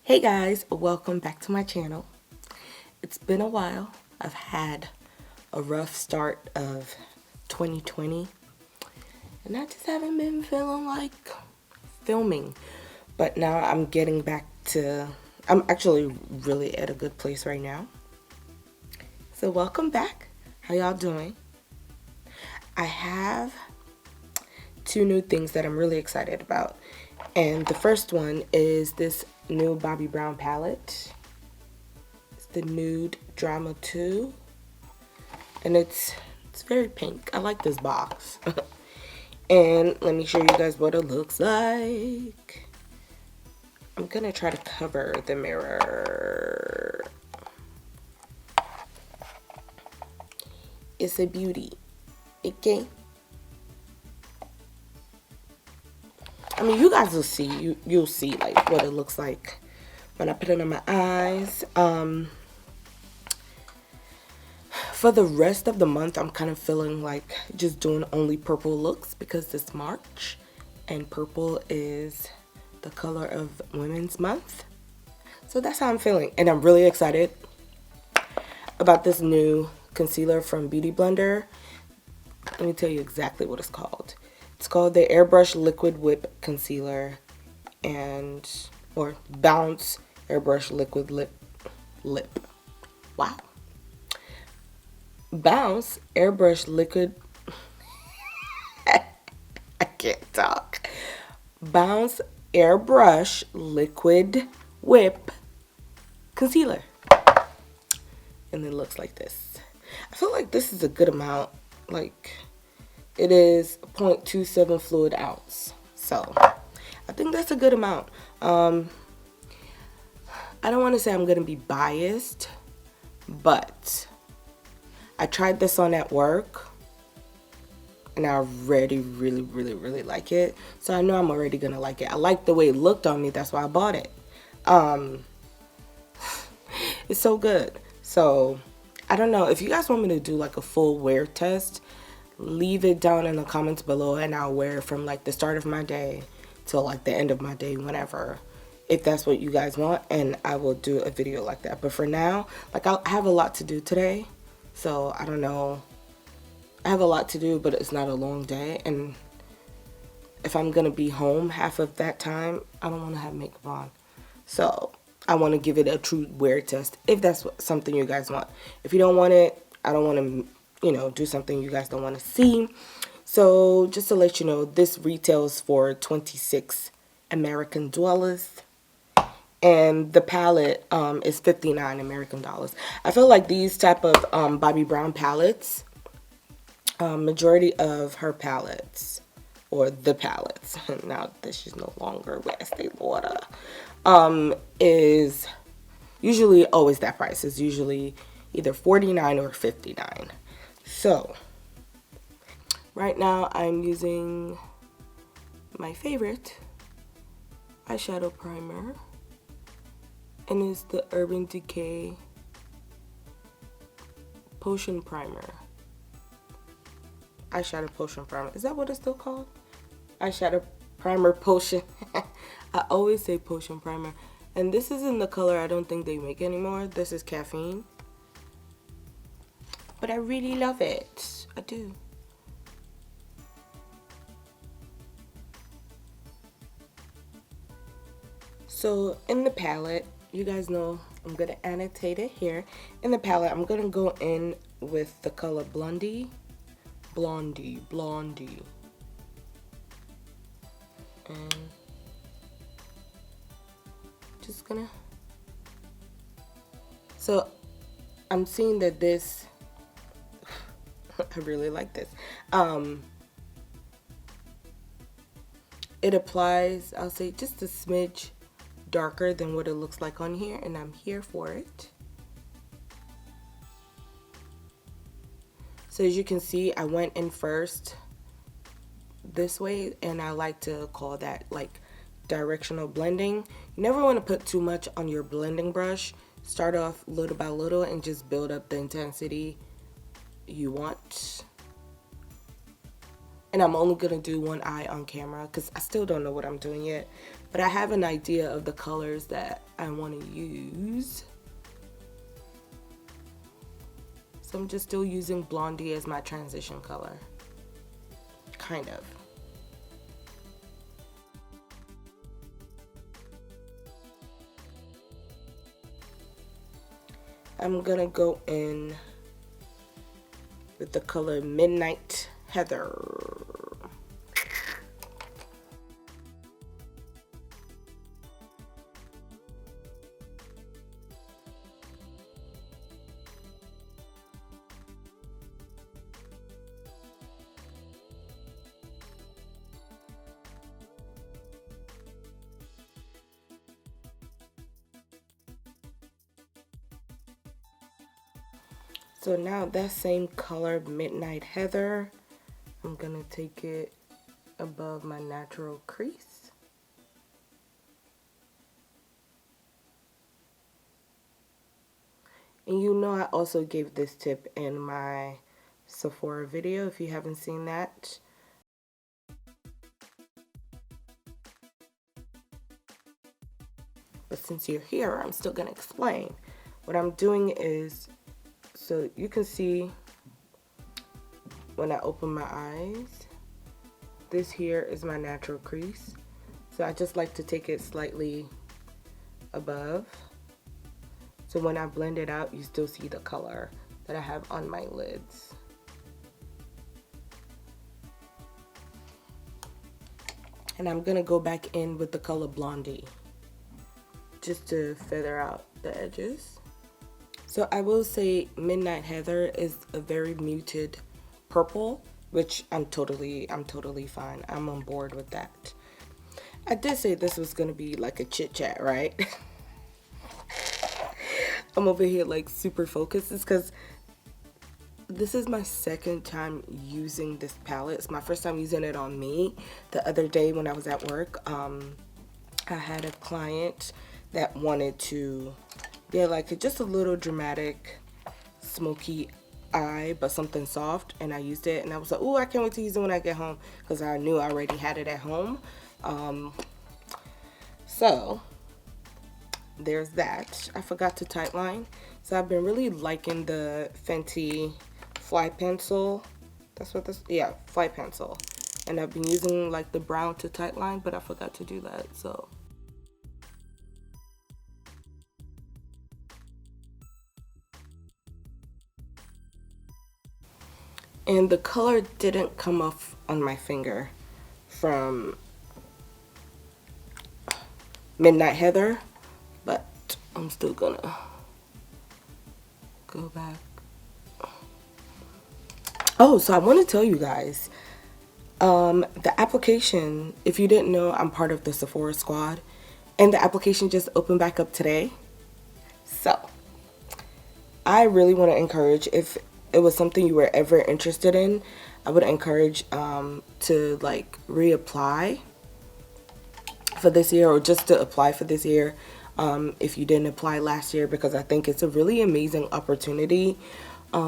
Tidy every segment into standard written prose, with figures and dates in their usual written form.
Hey guys, welcome back to my channel. It's been a while. I've had a rough start of 2020 and I just haven't been feeling like filming. But now I'm getting back to, I'm actually really at a good place right now. So welcome back. How y'all doing? I have two new things that I'm really excited about. And the first one is this new Bobbi Brown palette. It's the Nude Drama 2. And it's very pink. I like this box. And let me show you guys what it looks like. I'm gonna try to cover the mirror. It's a beauty. Okay. I mean, you guys will see. You'll see like what it looks like when I put it on my eyes. For the rest of the month, I'm kind of feeling like just doing only purple looks because it's March and purple is the color of Women's Month. So that's how I'm feeling, and I'm really excited about this new concealer from Beauty Blender. Let me tell you exactly what it's called. It's called the Airbrush Liquid Whip Concealer or Bounce Airbrush Liquid Lip. Wow. Bounce Airbrush Liquid I can't talk. Bounce Airbrush Liquid Whip Concealer. And it looks like this. I feel like this is a good amount. Like, it is 0.27 fluid ounce. So, I think that's a good amount. I don't want to say I'm going to be biased, but I tried this on at work and I already really like it. So I know I'm already going to like it. I like the way it looked on me. That's why I bought it. It's so good. So I don't know. If you guys want me to do like a full wear test, leave it down in the comments below and I'll wear it from like the start of my day till like the end of my day, whenever, if that's what you guys want, and I will do a video like that. But for now, like, I have a lot to do today, so I don't know. I have a lot to do, but it's not a long day, and if I'm gonna be home half of that time, I don't want to have makeup on. So I want to give it a true wear test, if that's something you guys want. If you don't want it, I don't want to, do something you guys don't want to see. So just to let you know, this retails for 26 American dollars. And the palette is 59 American dollars. I feel like these type of Bobbi Brown palettes, majority of her palettes, or the palettes, now that she's no longer with Estee Lauder, is usually always that price. Is usually either 49 or 59. So right now I'm using my favorite eyeshadow primer, and it's the Urban Decay Potion Primer. Eyeshadow Potion Primer. Is that what it's still called? Eyeshadow Primer Potion. I always say Potion Primer. And this is in the color I don't think they make anymore. This is Caffeine. But I really love it. I do. So in the palette, you guys know I'm going to annotate it here. In the palette, I'm going to go in with the color Blondie. And just gonna, so I'm seeing that this, I really like this. It applies, I'll say, just a smidge darker than what it looks like on here, and I'm here for it. So as you can see, I went in first this way, and I like to call that like directional blending. You never want to put too much on your blending brush. Start off little by little and just build up the intensity you want. And I'm only gonna do one eye on camera because I still don't know what I'm doing yet. but I have an idea of the colors that I want to use. So I'm just still using Blondie as my transition color, kind of. I'm gonna go in with the color Midnight Heather. So now that same color, Midnight Heather, I'm gonna take it above my natural crease. And you know I also gave this tip in my Sephora video if you haven't seen that. But since you're here, I'm still gonna explain. What I'm doing is, so you can see when I open my eyes, this here is my natural crease. So I just like to take it slightly above. So when I blend it out, you still see the color that I have on my lids. And I'm gonna go back in with the color Blondie, just to feather out the edges. So I will say Midnight Heather is a very muted purple, which I'm totally fine. I'm on board with that. I did say this was gonna be like a chit chat, right? I'm over here like super focused. It's because this is my second time using this palette. It's my first time using it on me. The other day when I was at work, I had a client that wanted to get like just a little dramatic smoky eye, but something soft, and I used it and I was like, oh, I can't wait to use it when I get home, because I knew I already had it at home. So there's that. I forgot to tightline. So I've been really liking the Fenty Fly Pencil. That's what this, yeah, Fly Pencil. And I've been using like the brown to tightline, but I forgot to do that, so. And the color didn't come off on my finger from Midnight Heather, but I'm still gonna go back. Oh, so I want to tell you guys, the application, if you didn't know, I'm part of the Sephora squad, and the application just opened back up today. So I really want to encourage, if it was something you were ever interested in, I would encourage to like reapply for this year, or just to apply for this year if you didn't apply last year, because I think it's a really amazing opportunity. I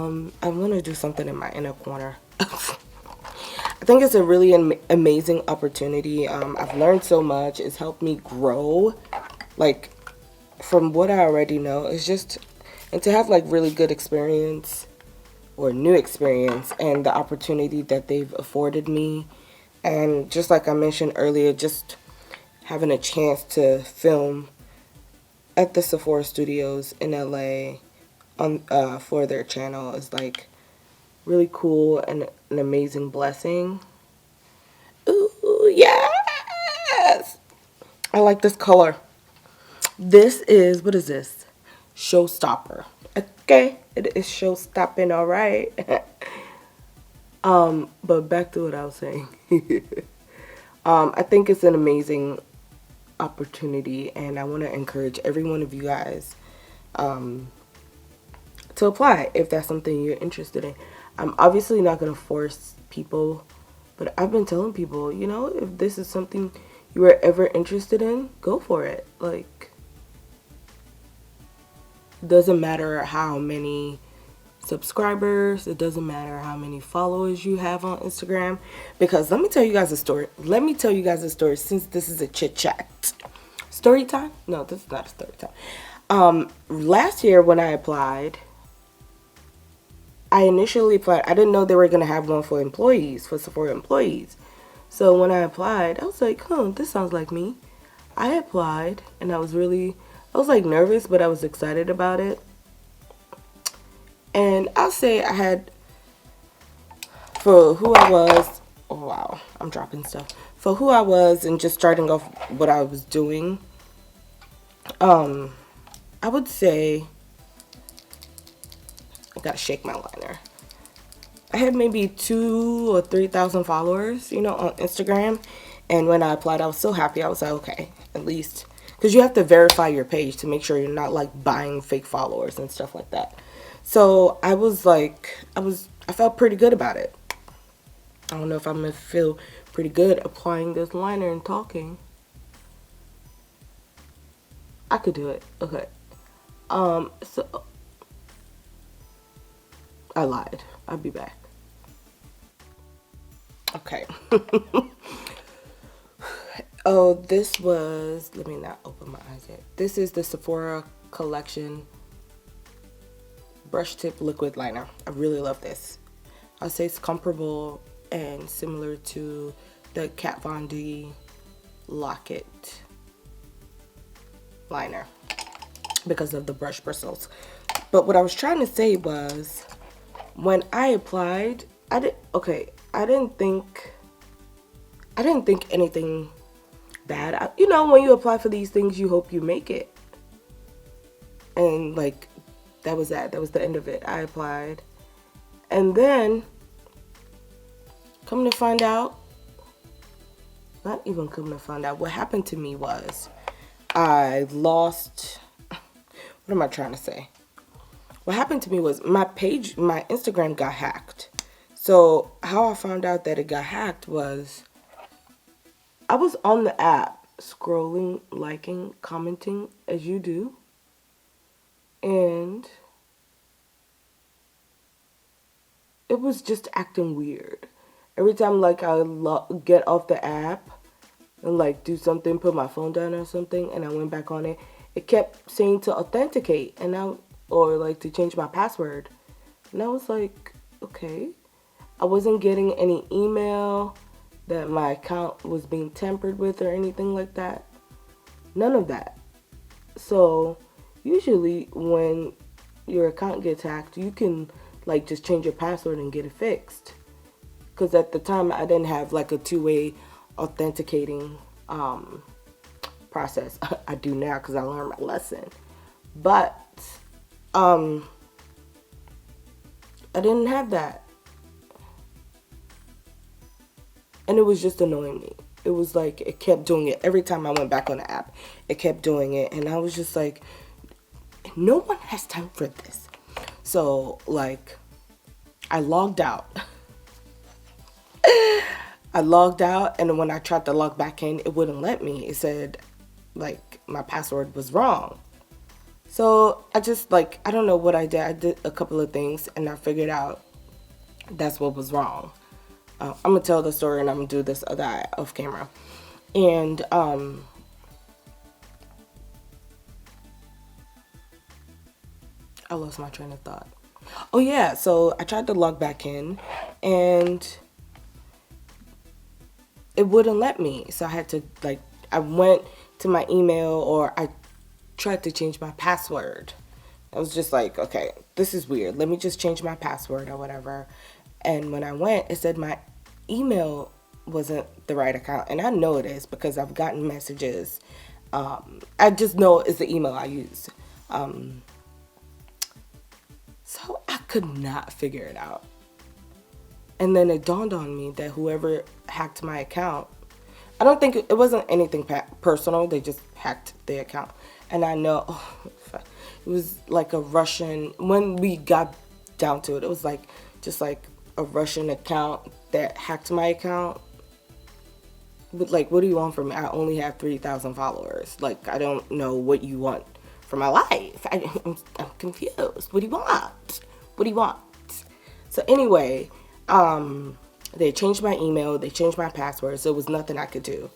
want to do something in my inner corner. I think it's a really amazing opportunity. I've learned so much. It's helped me grow, like, from what I already know. It's just, and to have like really good experience or new experience, and the opportunity that they've afforded me, and just like I mentioned earlier, just having a chance to film at the Sephora studios in LA on for their channel is like really cool and an amazing blessing. Ooh, yes! I like this color. This is, what is this? Showstopper. Okay, it is show stopping, all right. But back to what I was saying. I think it's an amazing opportunity, and I want to encourage every one of you guys to apply if that's something you're interested in. I'm obviously not going to force people, but I've been telling people, you know, if this is something you are ever interested in, go for it. Like, doesn't matter how many subscribers, it doesn't matter how many followers you have on Instagram, because let me tell you guys a story. Since this is a chit chat. story time? No, this is not a story time. Last year when I applied, I initially applied. I didn't know they were gonna have one for employees, for Sephora employees. So when I applied, I was like, "Huh, this sounds like me." I applied, and I was like nervous, but I was excited about it. And I'll say I had, for who I was. Oh wow, I'm dropping stuff. For who I was and just starting off what I was doing, I would say, I gotta shake my liner. I had maybe 2,000 or 3,000 followers, on Instagram. And when I applied, I was so happy. I was like, okay, at least, because you have to verify your page to make sure you're not like buying fake followers and stuff like that. So I was like, I felt pretty good about it. I don't know if I'm gonna feel pretty good applying this liner and talking. I could do it. Okay. So I lied. I'll be back. Okay. Oh, this was, let me not open my eyes yet. This is the Sephora Collection Brush Tip Liquid Liner. I really love this. I'll say it's comparable and similar to the Kat Von D Lock-It liner because of the brush bristles. But what I was trying to say was, when I applied, I didn't think anything bad. When you apply for these things, you hope you make it. And like, that was that. That was the end of it. I applied. And then, come to find out, not even come to find out, what happened to me was, I lost, what am I trying to say? What happened to me was my Instagram got hacked. So how I found out that it got hacked was, I was on the app scrolling, liking, commenting as you do. And it was just acting weird. Every time like I get off the app and like do something, put my phone down or something, and I went back on it, it kept saying to authenticate or like to change my password. And I was like, okay. I wasn't getting any email that my account was being tampered with or anything like that. None of that. So usually when your account gets hacked, you can like just change your password and get it fixed. Because at the time I didn't have like a two-way authenticating process. I do now because I learned my lesson. But I didn't have that. And it was just annoying me. It was like, it kept doing it. Every time I went back on the app, it kept doing it. And I was just like, no one has time for this. So, like, I logged out. I logged out, and when I tried to log back in, it wouldn't let me. It said, like, my password was wrong. So, I just, like, I don't know what I did. I did a couple of things, and I figured out that's what was wrong. I'm going to tell the story, and I'm going to do this other eye off camera. And, I lost my train of thought. Oh, yeah. So, I tried to log back in, and it wouldn't let me. So, I had to, like, I went to my email, or I tried to change my password. I was just like, okay, this is weird. Let me just change my password or whatever. And when I went, it said my email wasn't the right account. And I know it is because I've gotten messages. I just know it's the email I use. So I could not figure it out. And then it dawned on me that whoever hacked my account, I don't think it wasn't anything personal. They just hacked the account. And I know it was like a Russian, when we got down to it, it was like just like a Russian account that hacked my account. But like, what do you want from me? I only have 3,000 followers. Like, I don't know what you want from my life. I'm confused. What do you want? What do you want? So anyway, they changed my email. They changed my password. So it was nothing I could do.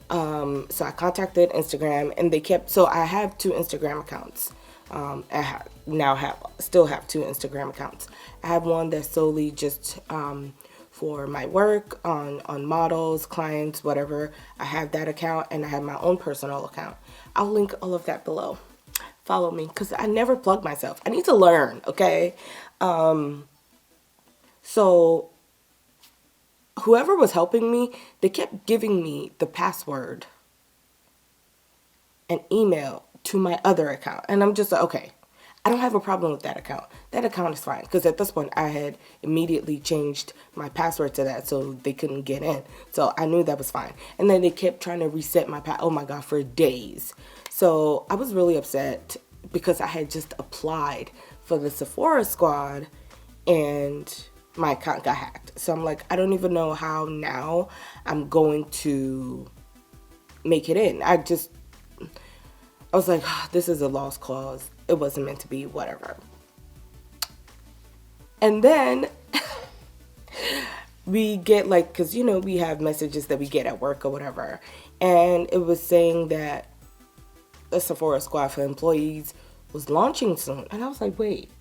So I contacted Instagram, and they kept. So I have two Instagram accounts. Still have two Instagram accounts. I have one that's solely just for my work on models, clients, whatever. I have that account, and I have my own personal account. I'll link all of that below. Follow me, because I never plug myself. I need to learn, okay? So whoever was helping me, they kept giving me the password and email to my other account. And I'm just like, okay, I don't have a problem with that account. That account is fine. Because at this point, I had immediately changed my password to that so they couldn't get in. So I knew that was fine. And then they kept trying to reset my oh my God, for days. So I was really upset because I had just applied for the sephorasquad and my account got hacked. So I'm like, I don't even know how now I'm going to make it in. I was like, oh, this is a lost cause. It wasn't meant to be, whatever. And then we get like, because, you know, we have messages that we get at work or whatever. And it was saying that the sephorasquad for employees was launching soon. And I was like, wait,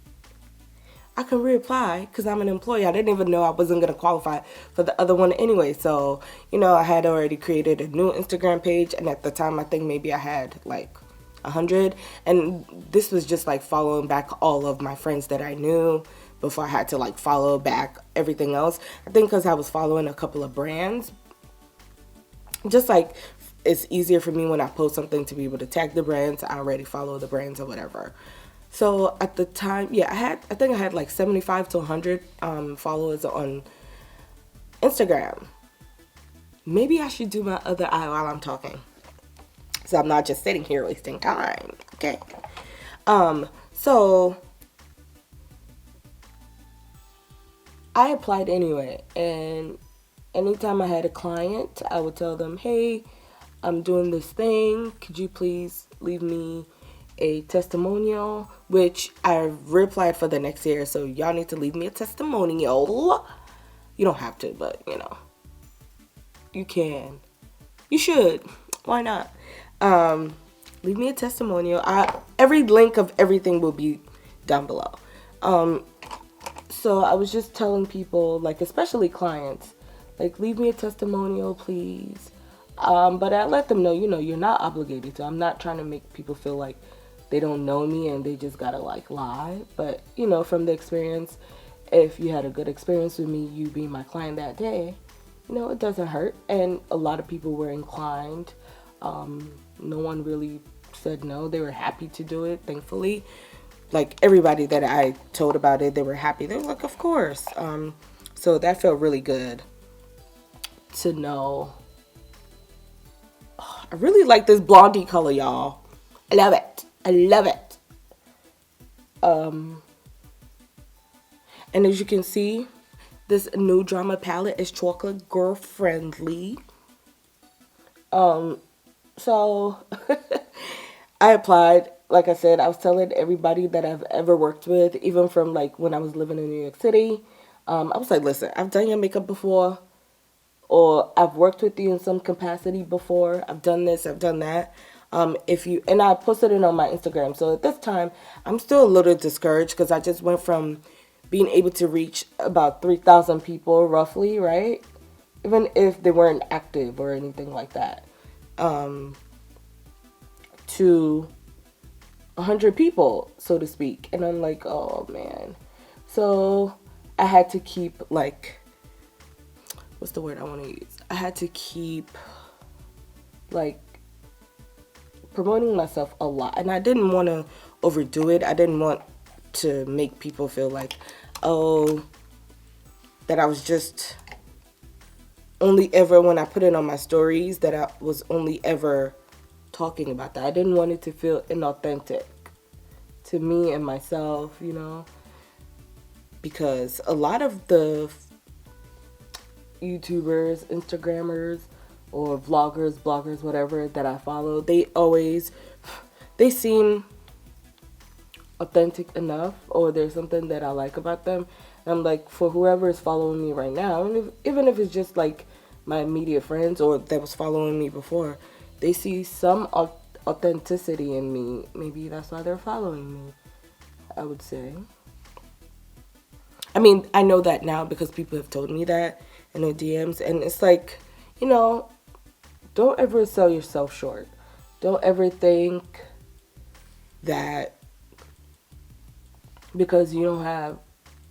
I can reapply because I'm an employee. I didn't even know I wasn't going to qualify for the other one anyway. So, you know, I had already created a new Instagram page. And at the time, I think maybe I had like 100. And this was just like following back all of my friends that I knew before I had to like follow back everything else. I think because I was following a couple of brands. Just like it's easier for me when I post something to be able to tag the brands. I already follow the brands or whatever. So at the time, yeah, I think I had like 75 to 100 followers on Instagram. Maybe I should do my other eye while I'm talking, so I'm not just sitting here wasting time. Okay. So I applied anyway, and anytime I had a client, I would tell them, hey, I'm doing this thing. Could you please leave me a testimonial? Which I replied for the next year. So y'all need to leave me a testimonial. You don't have to, but you know, you can. You should. Why not? Leave me a testimonial. Every link of everything will be down below. So I was just telling people, like especially clients, like leave me a testimonial, please. But I let them know, you know, you're not obligated to. I'm not trying to make people feel like they don't know me and they just gotta like lie. But, you know, from the experience, if you had a good experience with me, you being my client that day, you know, it doesn't hurt. And a lot of people were inclined. No one really said no. They were happy to do it, thankfully. Like everybody that I told about it, they were happy. They were like, of course. So that felt really good to know. I really like this blondie color, y'all. I love it. I love it. And as you can see, this new drama palette is chocolate girl friendly. So I applied. Like I said, I was telling everybody that I've ever worked with, even from like when I was living in New York City. I was like, listen, I've done your makeup before, or I've worked with you in some capacity before. I've done this, I've done that. And I posted it on my Instagram. So at this time, I'm still a little discouraged because I just went from being able to reach about 3,000 people roughly, right? Even if they weren't active or anything like that, to 100 people, so to speak. And I'm like, oh man. So I had to keep like, what's the word I want to use? I had to keep like promoting myself a lot, and I didn't want to overdo it. I didn't want to make people feel like, oh, that I was just only ever, when I put it on my stories, that I was only ever talking about that. I didn't want it to feel inauthentic to me and myself, you know, because a lot of the YouTubers, Instagrammers, or vloggers, bloggers, whatever, that I follow, they seem authentic enough, or there's something that I like about them. And I'm like, for whoever is following me right now, and even if it's just like my immediate friends or that was following me before, they see some authenticity in me. Maybe that's why they're following me, I would say. I mean, I know that now because people have told me that in their DMs, and it's like, you know, don't ever sell yourself short. Don't ever think that because you don't have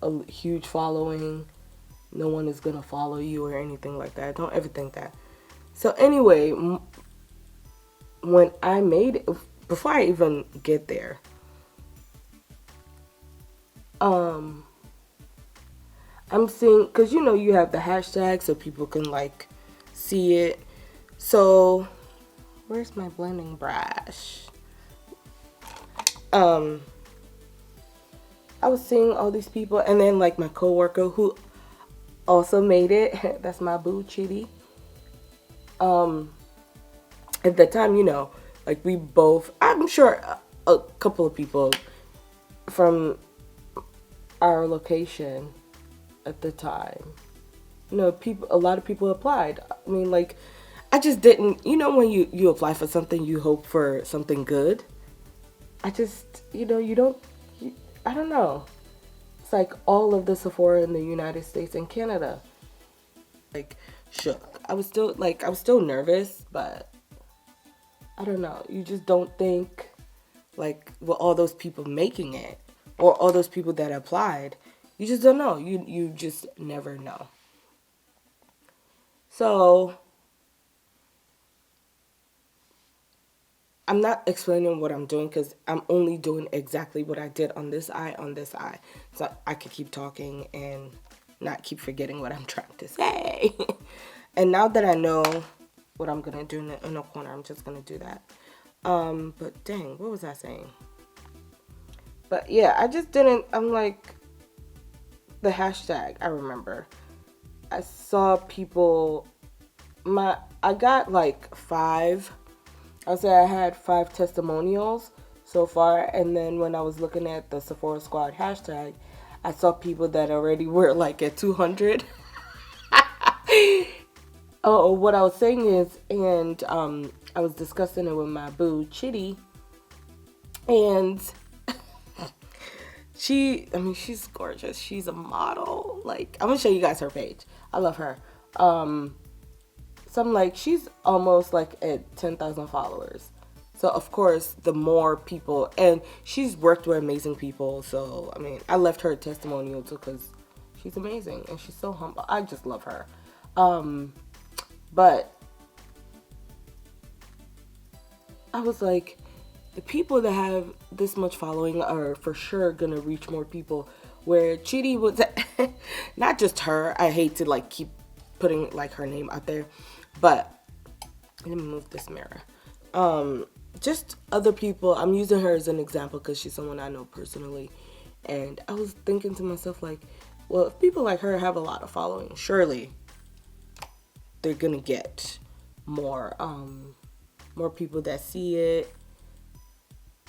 a huge following, no one is gonna follow you or anything like that. Don't ever think that. So anyway, when I made it, before I even get there, I'm seeing, because you know you have the hashtag so people can like see it. So where's my blending brush? I was seeing all these people, and then like my coworker who also made it. That's my boo, Chitty. At the time, you know, like we both, I'm sure a couple of people from our location at the time, you know, a lot of people applied. I mean, like, I just didn't, you know, when you apply for something, you hope for something good. I just, you know, I don't know. It's like all of the Sephora in the United States and Canada. Like, shook. I was still nervous, but I don't know. You just don't think, like, with all those people making it, or all those people that applied, you just don't know. You just never know. So, I'm not explaining what I'm doing because I'm only doing exactly what I did on this eye, So I could keep talking and not keep forgetting what I'm trying to say. And now that I know what I'm going to do in the corner, I'm just going to do that. But dang, what was I saying? But yeah, I just didn't, I'm like, the hashtag, I remember. I saw people, I got like 5. I'll say I had 5 testimonials so far, and then when I was looking at the sephorasquad hashtag, I saw people that already were like at 200. Oh, what I was saying is, and I was discussing it with my boo, Chitty, and she's gorgeous. She's a model. Like, I'm gonna show you guys her page. I love her. So I'm like, she's almost like at 10,000 followers. So of course, the more people, and she's worked with amazing people. So I mean, I left her a testimonial too because she's amazing and she's so humble. I just love her. But I was like, the people that have this much following are for sure gonna reach more people. Where Chitty was, not just her. I hate to like keep putting like her name out there, but let me move this mirror. Just other people. I'm using her as an example because she's someone I know personally, and I was thinking to myself like, well, if people like her have a lot of following, surely they're gonna get more people that see it.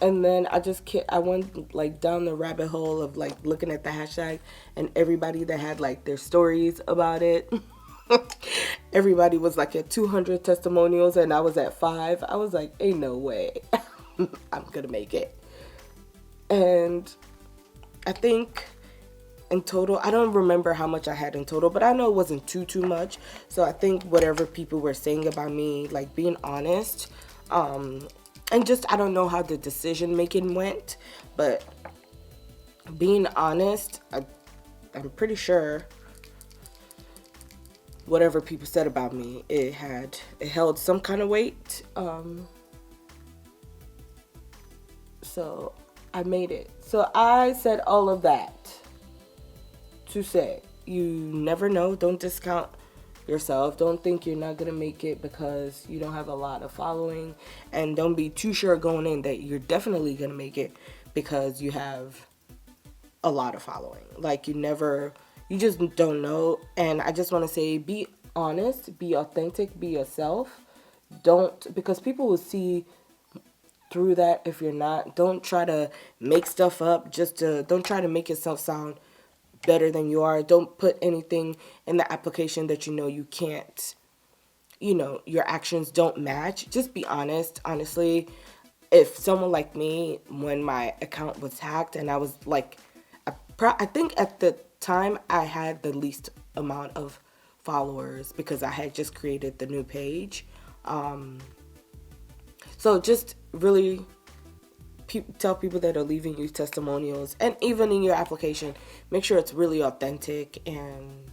And then I went like down the rabbit hole of like looking at the hashtag and everybody that had like their stories about it. Everybody was like at 200 testimonials and I was at 5. I was like, ain't no way I'm gonna make it. And I think in total, I don't remember how much I had in total, but I know it wasn't too much. So I think whatever people were saying about me, like being honest, and just, I don't know how the decision making went, but being honest, I'm pretty sure whatever people said about me, it held some kind of weight. So I made it. So I said all of that to say, you never know. Don't discount yourself. Don't think you're not gonna make it because you don't have a lot of following, and don't be too sure going in that you're definitely gonna make it because you have a lot of following. Like, you just don't know. And I just want to say, be honest, be authentic, be yourself. Because people will see through that if you're not. Don't try to make stuff up. Don't try to make yourself sound better than you are. Don't put anything in the application that you know you can't your actions don't match, just be honest. Honestly, if someone like me, when my account was hacked and I was like, I think at the time I had the least amount of followers because I had just created the new page. So just really tell people that are leaving you testimonials, and even in your application, make sure it's really authentic, and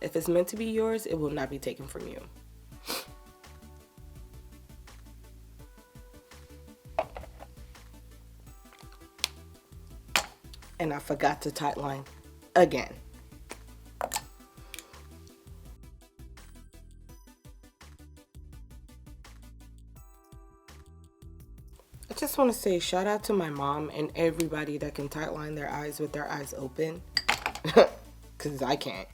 if it's meant to be yours, it will not be taken from you. And I forgot to tightline again. I just want to say shout out to my mom and everybody that can tightline their eyes with their eyes open, because I can't.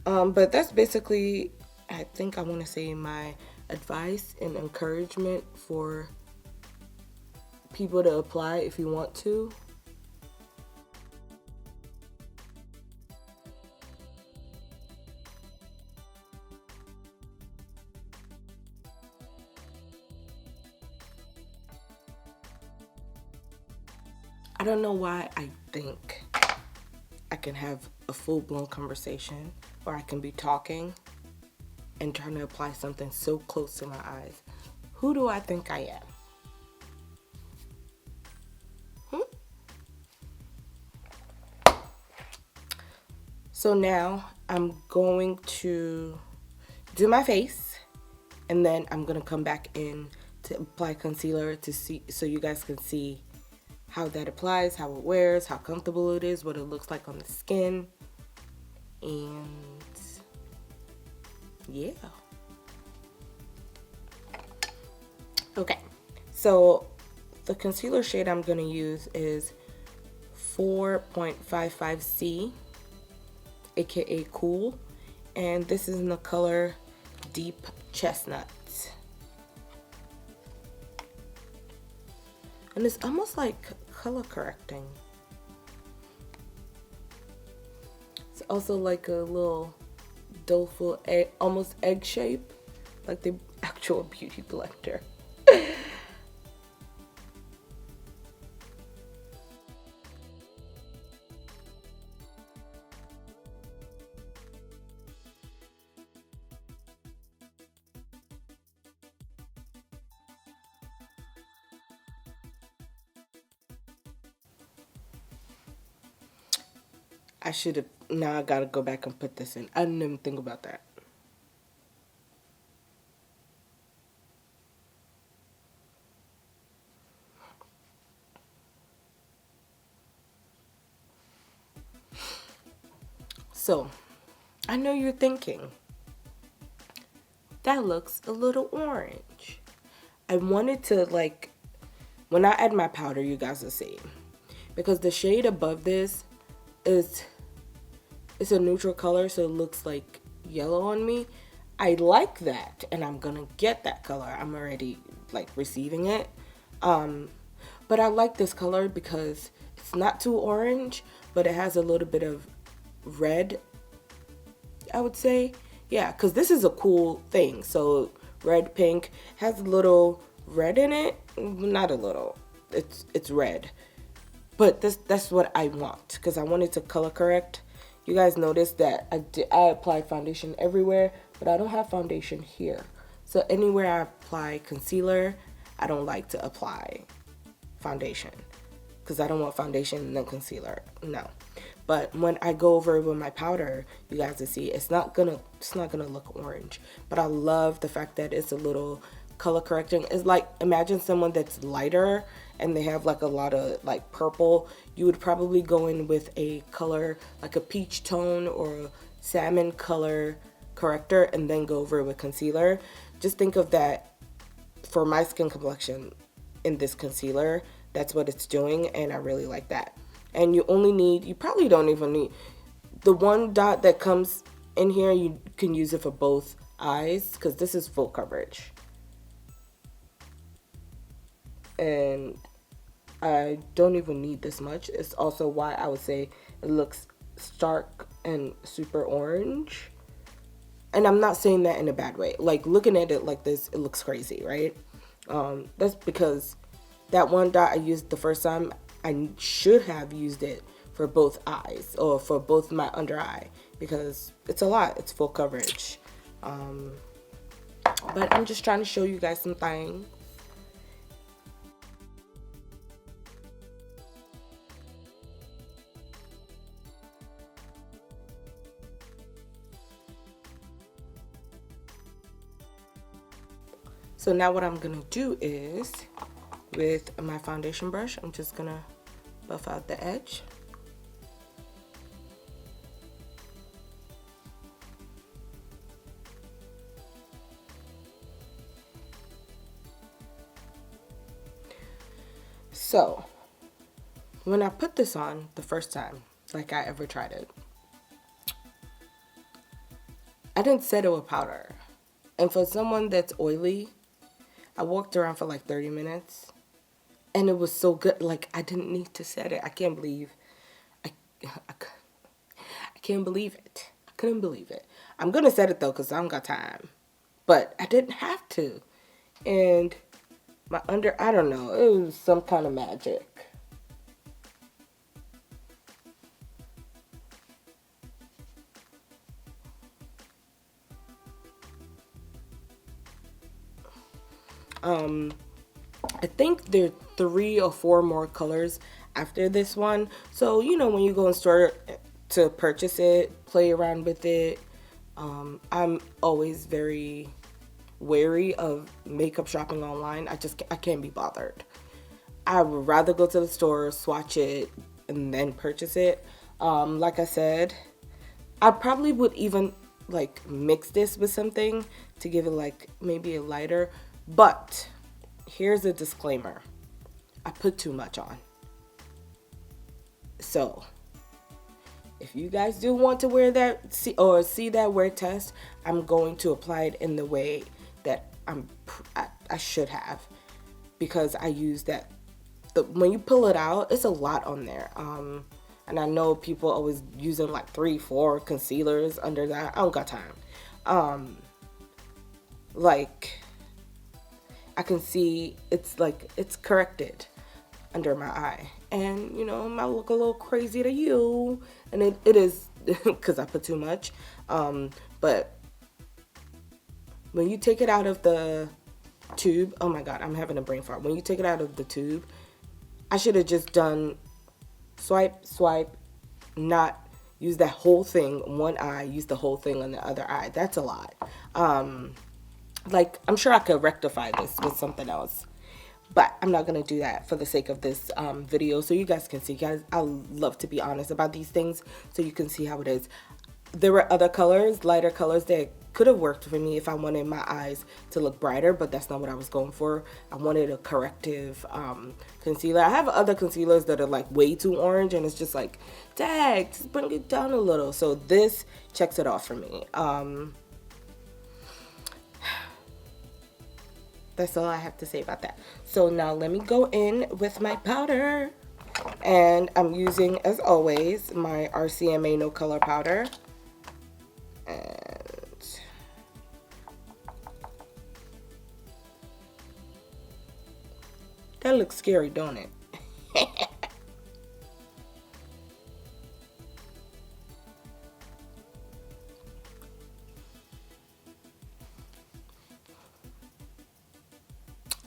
But that's basically, I think I want to say, my advice and encouragement for people to apply if you want to. I don't know why I think I can have a full-blown conversation, or I can be talking and trying to apply something so close to my eyes. Who do I think I am? So now I'm going to do my face, and then I'm going to come back in to apply concealer to see, so you guys can see how that applies, how it wears, how comfortable it is, what it looks like on the skin. And yeah. Okay, so the concealer shade I'm going to use is 4.55C, aka Cool, and this is in the color Deep Chestnut. And it's almost like color correcting. It's also like a little doleful, almost egg shape, like the actual beauty blender. I should have, now I gotta go back and put this in. I didn't even think about that. So, I know you're thinking, that looks a little orange. I wanted to, like, when I add my powder, you guys will see. Because the shade above this it's a neutral color, so it looks like yellow on me. I like that, and I'm gonna get that color. I'm already like receiving it. But I like this color because it's not too orange, but it has a little bit of red, I would say. Yeah, because this is a cool thing. So red, pink, has a little red in it. Not a little. It's red. But that's what I want, because I wanted to color correct. You guys noticed that I applied foundation everywhere, but I don't have foundation here. So anywhere I apply concealer, I don't like to apply foundation, because I don't want foundation and then concealer. No. But when I go over with my powder, you guys will see it's not gonna look orange. But I love the fact that it's a little color correcting. It's like, imagine someone that's lighter and they have like a lot of like purple. You would probably go in with a color like a peach tone or salmon color corrector and then go over with concealer. Just think of that for my skin complexion in this concealer. That's what it's doing, and I really like that. And you probably don't even need the one dot that comes in here. You can use it for both eyes because this is full coverage. And I don't even need this much. It's also why I would say it looks stark and super orange. And I'm not saying that in a bad way. Like, looking at it like this, it looks crazy, right? That's because that one dot I used the first time, I should have used it for both eyes, or for both my under eye, because it's a lot. It's full coverage. But I'm just trying to show you guys some things. So now what I'm gonna do is, with my foundation brush, I'm just gonna buff out the edge. So when I put this on the first time, like I ever tried it, I didn't set it with powder. And for someone that's oily, I walked around for like 30 minutes and it was so good. Like, I didn't need to set it. I can't believe, I can't believe it. I couldn't believe it. I'm gonna set it though, because I don't got time. But I didn't have to. And my under, I don't know, it was some kind of magic. I think there are 3 or 4 more colors after this one. So, you know, when you go in store to purchase it, play around with it. I'm always very wary of makeup shopping online. I can't be bothered. I would rather go to the store, swatch it, and then purchase it. Like I said, I probably would even like mix this with something to give it like maybe a lighter. But here's a disclaimer. I put too much on. So if you guys do want to wear that, see that wear test, I'm going to apply it in the way that I should have, because I use that. When you pull it out, it's a lot on there. And I know people always using like 3-4 concealers under that. I don't got time. Like, I can see it's corrected under my eye, and you know, it might look a little crazy to you, and it is because I put too much. But when you take it out of the tube, oh my god, I'm having a brain fart. When you take it out of the tube, I should have just done swipe, not use that whole thing one eye, use the whole thing on the other eye. That's a lot. Like, I'm sure I could rectify this with something else, but I'm not going to do that for the sake of this video, so you guys can see. Guys, I love to be honest about these things so you can see how it is. There were other colors, lighter colors, that could have worked for me if I wanted my eyes to look brighter, but that's not what I was going for. I wanted a corrective concealer. I have other concealers that are like way too orange, and it's just like, dang, just bring it down a little. So this checks it off for me. That's all I have to say about that. So now let me go in with my powder. And I'm using, as always, my RCMA No Color Powder. And that looks scary, don't it?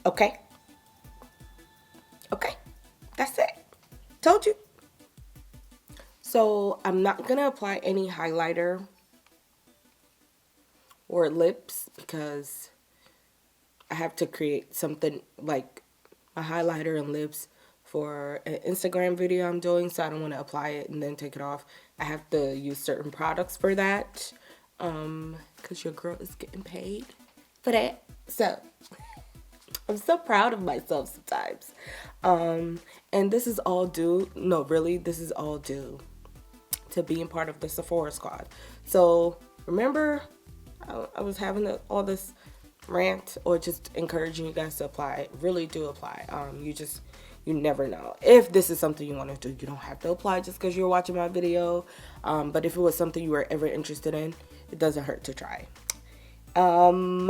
Okay. Okay. That's it. Told you. So I'm not going to apply any highlighter or lips because I have to create something like a highlighter and lips for an Instagram video I'm doing, so I don't want to apply it and then take it off. I have to use certain products for that because your girl is getting paid for that. So I'm so proud of myself sometimes. And this is all due, no, really, this is all due to being part of the Sephora squad. So remember, I was having all this rant or just encouraging you guys to apply. Really do apply. You just You never know. If this is something you want to do, you don't have to apply just because you're watching my video. But if it was something you were ever interested in, it doesn't hurt to try. I'm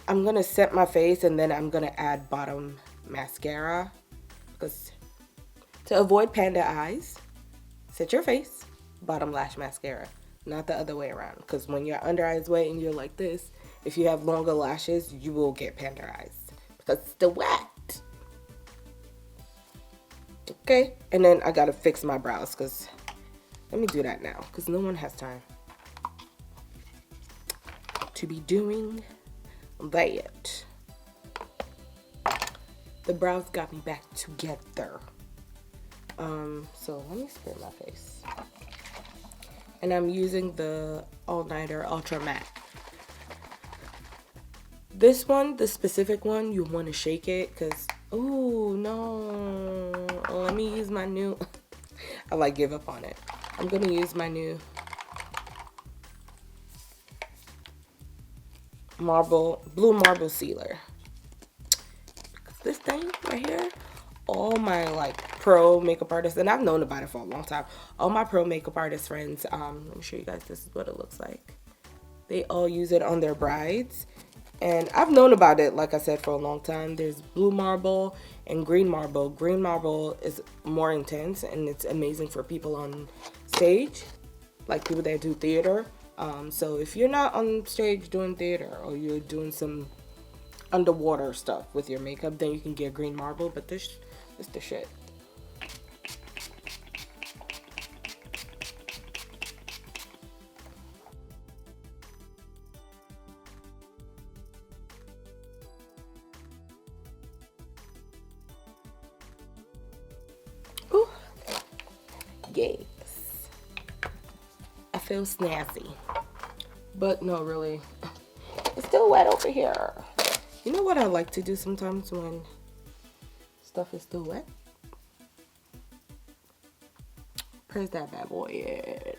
gonna set my face, and then I'm gonna add bottom mascara, because to avoid panda eyes, set your face, bottom lash mascara, not the other way around. Because when your under eye is wet and you're like this, if you have longer lashes, you will get panda eyes because it's the wet. Okay, and then I gotta fix my brows, because let me do that now, because no one has time to be doing that. The brows got me back together. So let me spray my face. And I'm using the All Nighter Ultra Matte. This one, the specific one, you want to shake it, because, oh no, let me use my new, I like give up on it. I'm going to use my new blue marble sealer. This thing right here, all my like pro makeup artists, and I've known about it for a long time, all my pro makeup artist friends, let me show you guys, this is what it looks like. They all use it on their brides, and I've known about it, like I said, for a long time. There's blue marble and green marble. Green marble is more intense, and it's amazing for people on stage, like people that do theater. So if you're not on stage doing theater, or you're doing some underwater stuff with your makeup, then you can get green marble, but this is the shit. Ooh, yes. I feel snazzy, but no, really, it's still wet over here. You know what I like to do sometimes when stuff is still wet? Press that bad boy in.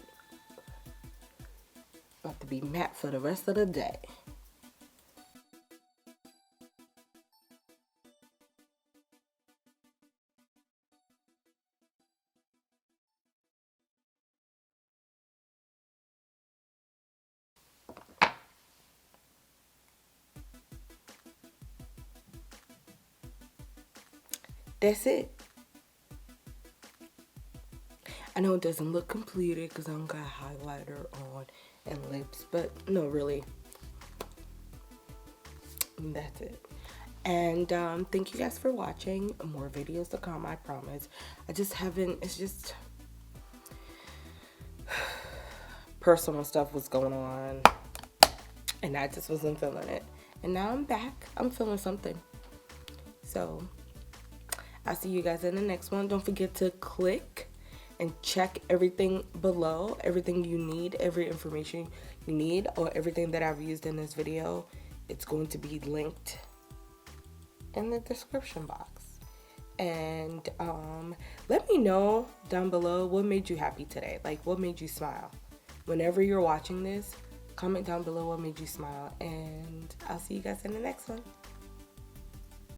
About to be matte for the rest of the day. That's it. I know it doesn't look completed because I don't got highlighter on and lips, but no, really, that's it. And thank you guys for watching. More videos to come, I promise. I just haven't, it's just personal stuff was going on, and I just wasn't feeling it. And now I'm back. I'm feeling something. So I'll see you guys in the next one. Don't forget to click and check everything below. Everything you need, every information you need, or everything that I've used in this video, it's going to be linked in the description box. And let me know down below what made you happy today. Like, what made you smile? Whenever you're watching this, comment down below what made you smile. And I'll see you guys in the next one.